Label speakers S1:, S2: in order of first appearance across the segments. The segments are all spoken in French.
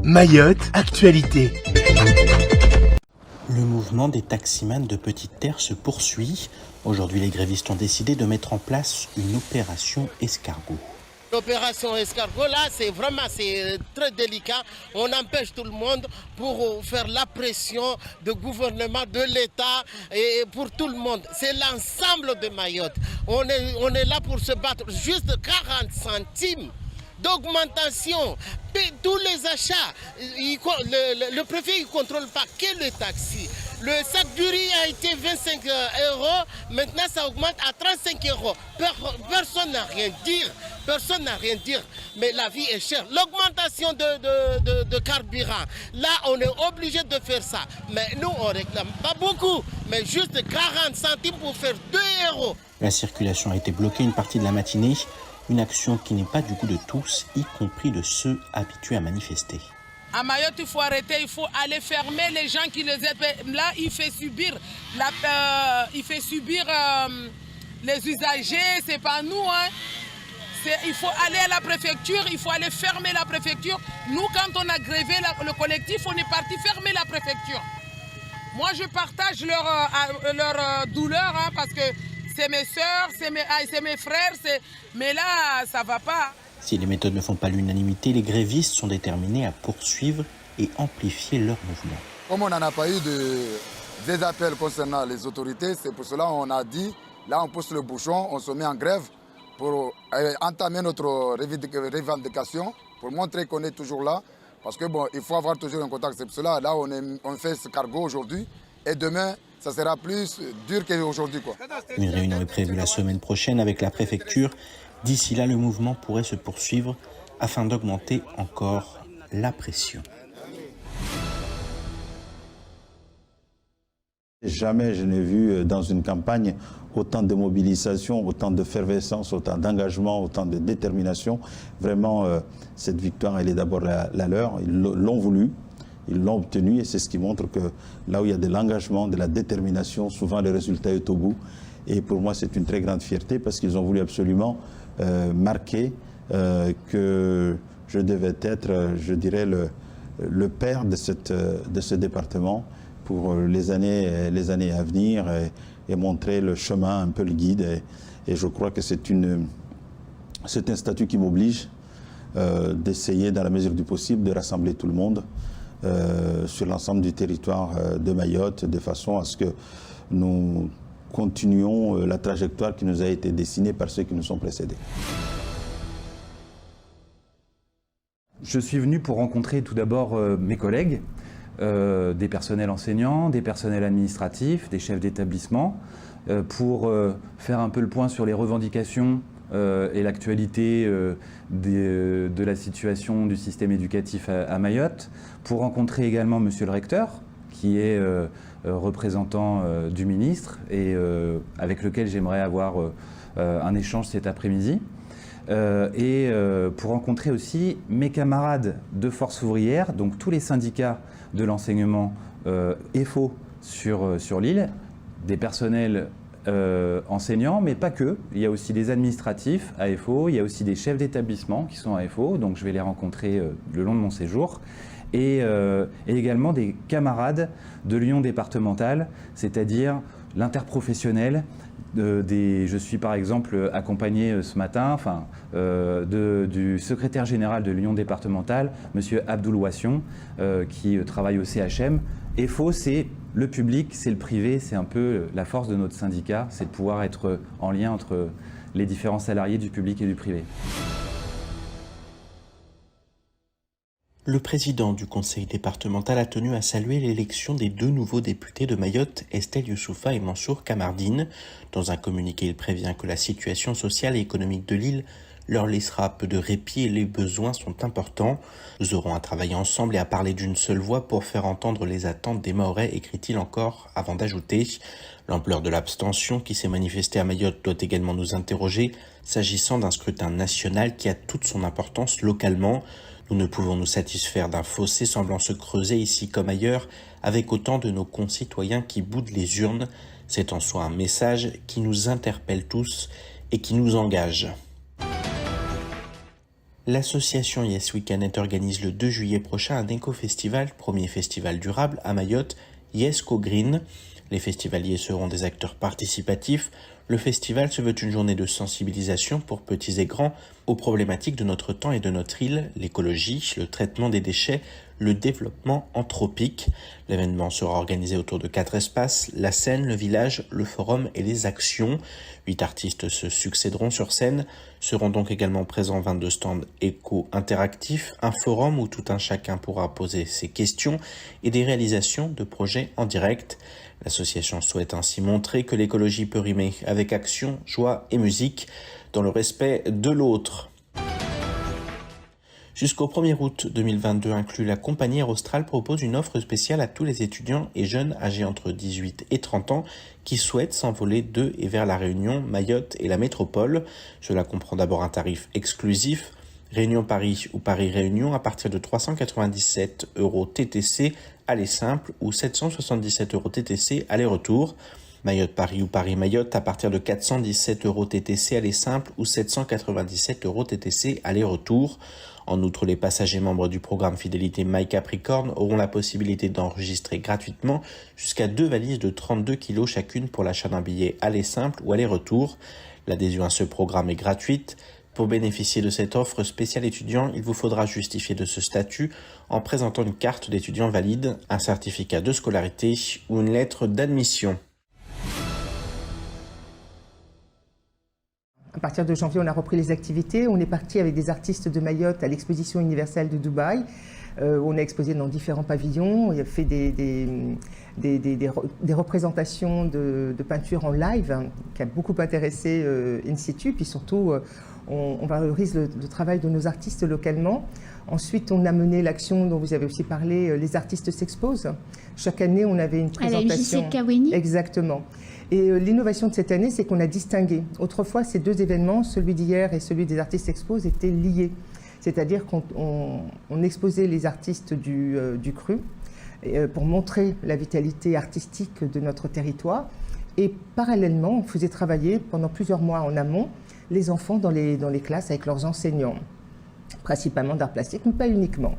S1: Mayotte, actualité.
S2: Le mouvement des taximans de Petite Terre se poursuit. Aujourd'hui, les grévistes ont décidé de mettre en place une opération escargot.
S3: L'opération escargot, là, c'est très délicat. On empêche tout le monde pour faire la pression du gouvernement, de l'État et pour tout le monde. C'est l'ensemble de Mayotte. On est là pour se battre. Juste 40 centimes d'augmentation. Tous les achats, le préfet ne contrôle pas que le taxi. Le sac du riz a été 25 €, maintenant ça augmente à 35 €. Personne n'a rien dire, personne n'a rien dire, mais la vie est chère. L'augmentation de carburant, là on est obligé de faire ça. Mais nous on ne réclame pas beaucoup, mais juste 40 centimes pour faire 2 €.
S2: La circulation a été bloquée une partie de la matinée, une action qui n'est pas du goût de tous, y compris de ceux habitués à manifester.
S4: À Mayotte, il faut arrêter, il faut aller fermer les gens qui les aident. Là, il fait subir les usagers, c'est pas nous. Hein. Il faut aller à la préfecture, il faut aller fermer la préfecture. Nous, quand on a grévé le collectif, on est parti fermer la préfecture. Moi, je partage leur douleur, hein, parce que c'est mes soeurs, c'est mes frères, mais là, ça va pas.
S2: Si les méthodes ne font pas l'unanimité, les grévistes sont déterminés à poursuivre et amplifier leur mouvement.
S5: Comme on n'en a pas eu des appels concernant les autorités, c'est pour cela qu'on a dit, là on pousse le bouchon, on se met en grève pour entamer notre revendication, pour montrer qu'on est toujours là. Parce que bon, il faut avoir toujours un contact. C'est pour cela, là on fait ce cargo aujourd'hui et demain, ça sera plus dur qu'aujourd'hui, quoi.
S2: Une réunion est prévue la semaine prochaine avec la préfecture. D'ici là, le mouvement pourrait se poursuivre afin d'augmenter encore la pression.
S6: Jamais je n'ai vu dans une campagne autant de mobilisation, autant de fervescence, autant d'engagement, autant de détermination. Vraiment, cette victoire, elle est d'abord la leur. Ils l'ont voulu, ils l'ont obtenue et c'est ce qui montre que là où il y a de l'engagement, de la détermination, souvent le résultat est au bout. Et pour moi, c'est une très grande fierté parce qu'ils ont voulu absolument marquer que je devais être, je dirais, le père de ce département pour les années à venir et montrer le chemin, un peu le guide. Et je crois que c'est un statut qui m'oblige d'essayer, dans la mesure du possible, de rassembler tout le monde sur l'ensemble du territoire de Mayotte, de façon à ce que nous continuons la trajectoire qui nous a été dessinée par ceux qui nous sont précédés.
S7: Je suis venu pour rencontrer tout d'abord mes collègues, des personnels enseignants, des personnels administratifs, des chefs d'établissement, pour faire un peu le point sur les revendications et l'actualité de la situation du système éducatif à Mayotte, pour rencontrer également monsieur le recteur, qui est représentant du ministre et avec lequel j'aimerais avoir un échange cet après-midi. Et pour rencontrer aussi mes camarades de Force ouvrière, donc tous les syndicats de l'enseignement EFO sur l'île, des personnels enseignants, mais pas que. Il y a aussi des administratifs à EFO, il y a aussi des chefs d'établissement qui sont à EFO, donc je vais les rencontrer le long de mon séjour. Et également des camarades de l'Union départementale, c'est-à-dire l'interprofessionnel. Je suis par exemple accompagné ce matin du secrétaire général de l'Union départementale, M. Abdoul Ouassion, qui travaille au CHM. EFO, c'est le public, c'est le privé, c'est un peu la force de notre syndicat, c'est de pouvoir être en lien entre les différents salariés du public et du privé.
S2: Le président du conseil départemental a tenu à saluer l'élection des 2 nouveaux députés de Mayotte, Estelle Youssoufa et Mansour Kamardine. Dans un communiqué, il prévient que la situation sociale et économique de l'île leur laissera peu de répit et les besoins sont importants. Nous aurons à travailler ensemble et à parler d'une seule voix pour faire entendre les attentes des Mahorais, écrit-il encore, avant d'ajouter « L'ampleur de l'abstention qui s'est manifestée à Mayotte doit également nous interroger, s'agissant d'un scrutin national qui a toute son importance localement. Nous ne pouvons nous satisfaire d'un fossé semblant se creuser ici comme ailleurs, avec autant de nos concitoyens qui boudent les urnes. C'est en soi un message qui nous interpelle tous et qui nous engage. » L'association Yes Weekend organise le 2 juillet prochain un éco-festival, premier festival durable à Mayotte, Yes Co Green. Les festivaliers seront des acteurs participatifs. Le festival se veut une journée de sensibilisation pour petits et grands aux problématiques de notre temps et de notre île, l'écologie, le traitement des déchets, le développement anthropique. L'événement sera organisé autour de 4 espaces, la scène, le village, le forum et les actions. 8 artistes se succéderont sur scène. Seront donc également présents 22 stands éco-interactifs, un forum où tout un chacun pourra poser ses questions et des réalisations de projets en direct. L'association souhaite ainsi montrer que l'écologie peut rimer avec action, joie et musique dans le respect de l'autre. Jusqu'au 1er août 2022 inclus, la compagnie Aerostral propose une offre spéciale à tous les étudiants et jeunes âgés entre 18 et 30 ans qui souhaitent s'envoler de et vers la Réunion, Mayotte et la métropole. Cela comprend d'abord un tarif exclusif, Réunion Paris ou Paris Réunion à partir de 397 € TTC aller simple ou 777 € TTC aller-retour. Mayotte Paris ou Paris Mayotte à partir de 417 € TTC aller simple ou 797 € TTC aller-retour. En outre, les passagers membres du programme Fidélité My Capricorne auront la possibilité d'enregistrer gratuitement jusqu'à 2 valises de 32 kg chacune pour l'achat d'un billet aller simple ou aller-retour. L'adhésion à ce programme est gratuite. Pour bénéficier de cette offre spéciale étudiant, il vous faudra justifier de ce statut en présentant une carte d'étudiant valide, un certificat de scolarité ou une lettre d'admission.
S1: À partir de janvier, on a repris les activités. On est parti avec des artistes de Mayotte à l'exposition universelle de Dubaï. On a exposé dans différents pavillons. On a fait des représentations de peinture en live, hein, qui a beaucoup intéressé in situ. Puis surtout, on valorise le travail de nos artistes localement. Ensuite, on a mené l'action dont vous avez aussi parlé, les artistes s'exposent. Chaque année, on avait une présentation.
S8: À la UJC Kaweni.
S1: Exactement. Et l'innovation de cette année, c'est qu'on a distingué. Autrefois, ces deux événements, celui d'hier et celui des artistes exposent, étaient liés. C'est-à-dire qu'on exposait les artistes du cru pour montrer la vitalité artistique de notre territoire. Et parallèlement, on faisait travailler pendant plusieurs mois en amont les enfants dans les classes avec leurs enseignants, principalement d'art plastique, mais pas uniquement.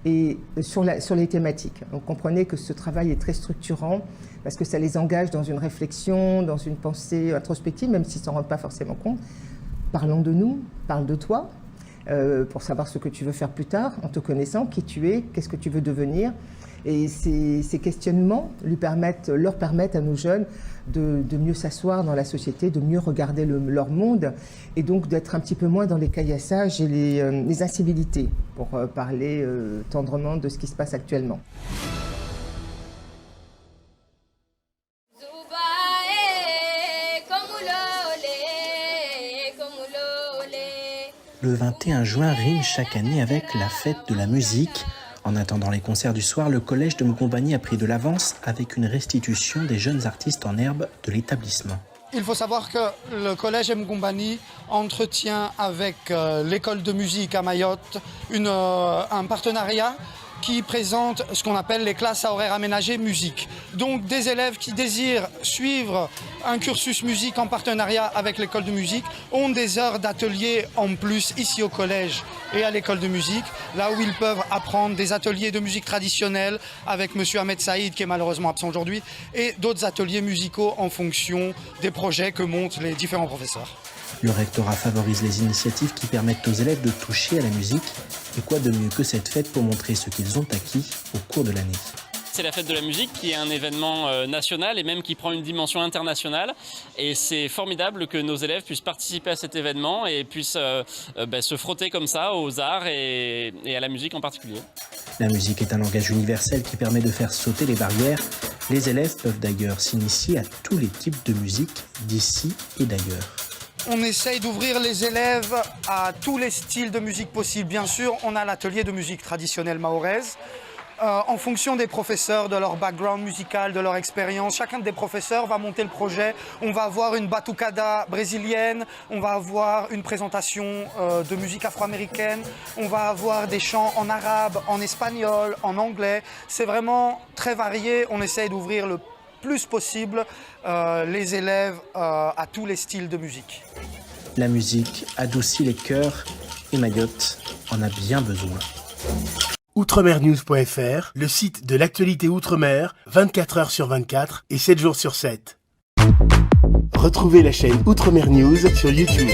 S1: Et sur les thématiques. On comprenait que ce travail est très structurant parce que ça les engage dans une réflexion, dans une pensée introspective, même s'ils ne s'en rendent pas forcément compte. Parlons de nous, parle de toi, pour savoir ce que tu veux faire plus tard, en te connaissant, qui tu es, qu'est-ce que tu veux devenir. Et ces questionnements leur permettent à nos jeunes de mieux s'asseoir dans la société, de mieux regarder leur monde et donc d'être un petit peu moins dans les caillassages et les incivilités, pour parler tendrement de ce qui se passe actuellement.
S2: Le 21 juin rime chaque année avec la fête de la musique. En attendant les concerts du soir, le collège de Mgombani a pris de l'avance avec une restitution des jeunes artistes en herbe de l'établissement.
S9: Il faut savoir que le collège Mgombani entretient avec l'école de musique à Mayotte un partenariat qui présente ce qu'on appelle les classes à horaires aménagés musique. Donc des élèves qui désirent suivre un cursus musique en partenariat avec l'école de musique ont des heures d'atelier en plus ici au collège et à l'école de musique, là où ils peuvent apprendre des ateliers de musique traditionnelle avec monsieur Ahmed Saïd qui est malheureusement absent aujourd'hui et d'autres ateliers musicaux en fonction des projets que montent les différents professeurs.
S2: Le rectorat favorise les initiatives qui permettent aux élèves de toucher à la musique. Et quoi de mieux que cette fête pour montrer ce qu'ils ont acquis au cours de l'année.
S10: C'est la fête de la musique qui est un événement national et même qui prend une dimension internationale. Et c'est formidable que nos élèves puissent participer à cet événement et puissent se frotter comme ça aux arts et à la musique en particulier.
S2: La musique est un langage universel qui permet de faire sauter les barrières. Les élèves peuvent d'ailleurs s'initier à tous les types de musique d'ici et d'ailleurs.
S9: On essaye d'ouvrir les élèves à tous les styles de musique possibles. Bien sûr, on a l'atelier de musique traditionnelle mahoraise. En fonction des professeurs, de leur background musical, de leur expérience, chacun des professeurs va monter le projet. On va avoir une batucada brésilienne, on va avoir une présentation de musique afro-américaine, on va avoir des chants en arabe, en espagnol, en anglais. C'est vraiment très varié. On essaye d'ouvrir le plus possible les élèves à tous les styles de musique.
S2: La musique adoucit les cœurs
S8: et Mayotte en a bien besoin.
S11: Outremernews.fr, le site de l'actualité Outre-mer, 24 heures sur 24 et 7 jours sur 7. Retrouvez la chaîne Outremer News sur YouTube.